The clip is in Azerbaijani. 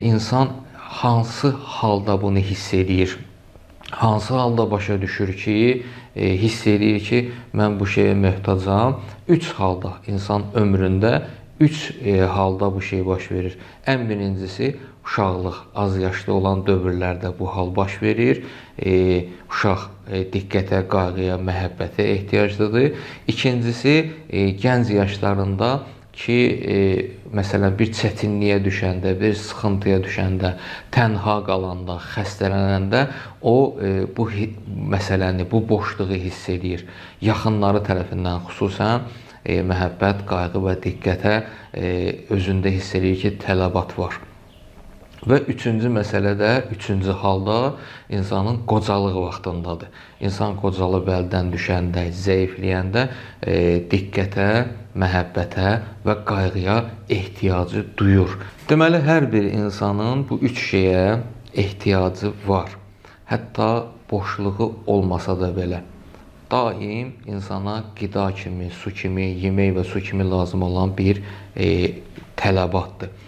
İnsan hansı halda bunu hiss edir? Hansı halda başa düşür ki, hiss edir ki, mən bu şeyə möhtacam? Üç halda, insan ömründə üç halda bu şey baş verir. Ən birincisi, uşaqlıq, az yaşlı olan dövrlərdə bu hal baş verir. Uşaq diqqətə, qayğıya, məhəbbətə ehtiyaclıdır. İkincisi, gənc yaşlarında ki, məsələn, bir çətinliyə düşəndə, bir sıxıntıya düşəndə, tənha qalanda, xəstələnəndə o bu məsələni, bu boşluğu hiss edir. Yaxınları tərəfindən xüsusən məhəbbət, qayğı və diqqətə özündə hiss edir ki, tələbat var. Və üçüncü məsələ də, üçüncü halda insanın qocalıq vaxtındadır. İnsan qocalıb əldən düşəndə, zəifləyəndə diqqətə, məhəbbətə və qayğıya ehtiyacı duyur. Deməli, hər bir insanın bu üç şeyə ehtiyacı var. Hətta boşluğu olmasa da belə. Daim insana qida kimi, su kimi, yemək və su kimi lazım olan bir tələbatdır.